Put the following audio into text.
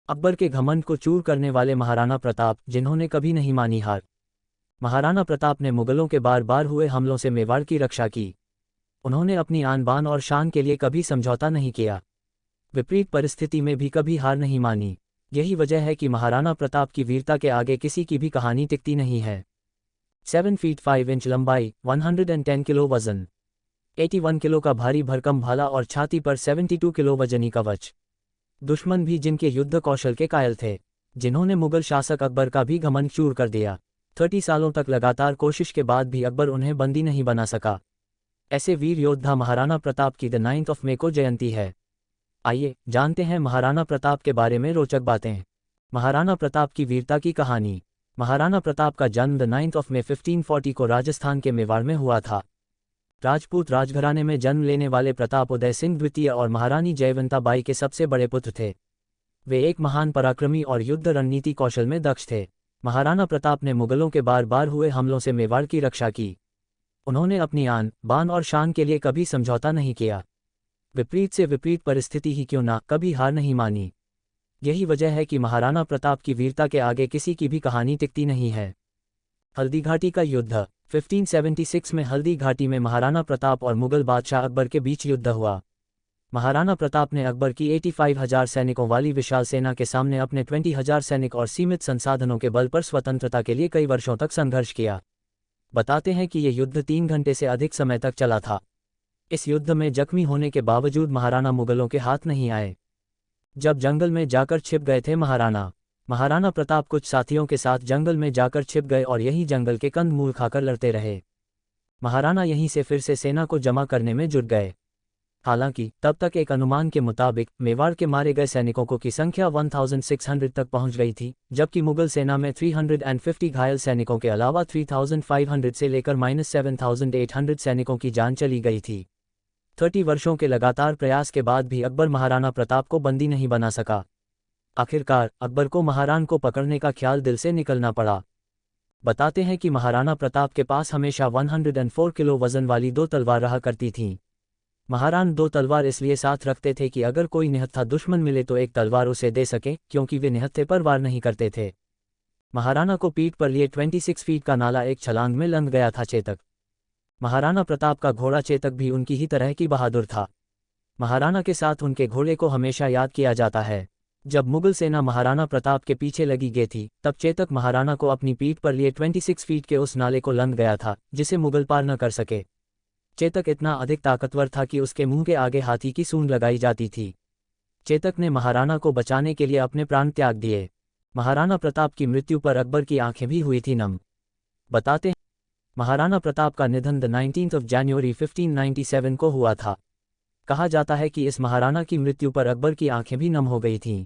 अकबर के घमंड को चूर करने वाले महाराणा प्रताप, जिन्होंने कभी नहीं मानी हार। महाराणा प्रताप ने मुगलों के बार बार हुए हमलों से मेवाड़ की रक्षा की। उन्होंने अपनी आन बान और शान के लिए कभी समझौता नहीं किया। विपरीत परिस्थिति में भी कभी हार नहीं मानी। यही वजह है कि महाराणा प्रताप की वीरता के आगे किसी की भी कहानी टिकती नहीं है। 7 फीट 5 इंच लंबाई, 110 किलो वजन, 81 किलो का भारी भरकम भाला और छाती पर 72 किलो वजनी कवच। दुश्मन भी जिनके युद्ध कौशल के कायल थे, जिन्होंने मुगल शासक अकबर का भी घमंड चूर कर दिया। 30 सालों तक लगातार कोशिश के बाद भी अकबर उन्हें बंदी नहीं बना सका। ऐसे वीर योद्धा महाराणा प्रताप की 9 मई को जयंती है। आइए जानते हैं महाराणा प्रताप के बारे में रोचक बातें। महाराणा प्रताप की वीरता की कहानी। महाराणा प्रताप का जन्म 9 मई 1540 को राजस्थान के मेवाड़ में हुआ था। राजपूत राजघराने में जन्म लेने वाले प्रताप उदय सिंह द्वितीय और महारानी जयवंता बाई के सबसे बड़े पुत्र थे। वे एक महान पराक्रमी और युद्ध रणनीति कौशल में दक्ष थे। महाराणा प्रताप ने मुगलों के बार बार हुए हमलों से मेवाड़ की रक्षा की। उन्होंने अपनी आन बान और शान के लिए कभी समझौता नहीं किया। विपरीत से विपरीत परिस्थिति ही क्यों ना, कभी हार नहीं मानी। यही वजह है कि महाराणा प्रताप की वीरता के आगे किसी की भी कहानी टिकती नहीं है। हल्दी घाटी का युद्ध। 1576 में हल्दी घाटी में महाराणा प्रताप और मुगल बादशाह अकबर के बीच युद्ध हुआ। महाराणा प्रताप ने अकबर की 85,000 सैनिकों वाली विशाल सेना के सामने अपने 20,000 सैनिक और सीमित संसाधनों के बल पर स्वतंत्रता के लिए कई वर्षों तक संघर्ष किया। बताते हैं कि यह युद्ध 3 घंटे से अधिक समय तक चला था। इस युद्ध में जख्मी होने के बावजूद महाराणा मुगलों के हाथ नहीं आए। जब जंगल में जाकर छिप गए थे महाराणा प्रताप कुछ साथियों के साथ जंगल में जाकर छिप गए और यहीं जंगल के कंद मूल खाकर लड़ते रहे। महाराणा यहीं से फिर से सेना को जमा करने में जुट गए। हालांकि तब तक एक अनुमान के मुताबिक मेवाड़ के मारे गए सैनिकों की संख्या 1600 तक पहुंच गई थी, जबकि मुगल सेना में 350 घायल सैनिकों के अलावा 3500 से लेकर -7800 सैनिकों की जान चली गई थी। 30 वर्षों के लगातार प्रयास के बाद भी अकबर महाराणा प्रताप को बंदी नहीं बना सका। आखिरकार अकबर को महाराणा को पकड़ने का ख्याल दिल से निकलना पड़ा। बताते हैं कि महाराणा प्रताप के पास हमेशा 104 किलो वजन वाली 2 तलवार रहा करती थीं। महाराणा 2 तलवार इसलिए साथ रखते थे कि अगर कोई निहत्था दुश्मन मिले तो एक तलवार उसे दे सके, क्योंकि वे निहत्थे पर वार नहीं करते थे। महाराणा को पीठ पर लिए 26 फीट का नाला एक छलांग में लंघ गया था चेतक। महाराणा प्रताप का घोड़ा चेतक भी उनकी ही तरह की बहादुर था। महाराणा के साथ उनके घोड़े को हमेशा याद किया जाता है। जब मुगल सेना महाराणा प्रताप के पीछे लगी गई थी, तब चेतक महाराणा को अपनी पीठ पर लिए 26 फीट के उस नाले को लंघ गया था, जिसे मुगल पार न कर सके। चेतक इतना अधिक ताकतवर था कि उसके मुंह के आगे हाथी की सूंड लगाई जाती थी। चेतक ने महाराणा को बचाने के लिए अपने प्राण त्याग दिए। महाराणा प्रताप की मृत्यु पर अकबर की आंखें भी हुई थी नम। बताते हैं महाराणा प्रताप का निधन 19 जनवरी 1597 को हुआ था। कहा जाता है कि इस महाराणा की मृत्यु पर अकबर की आंखें भी नम हो गई थीं।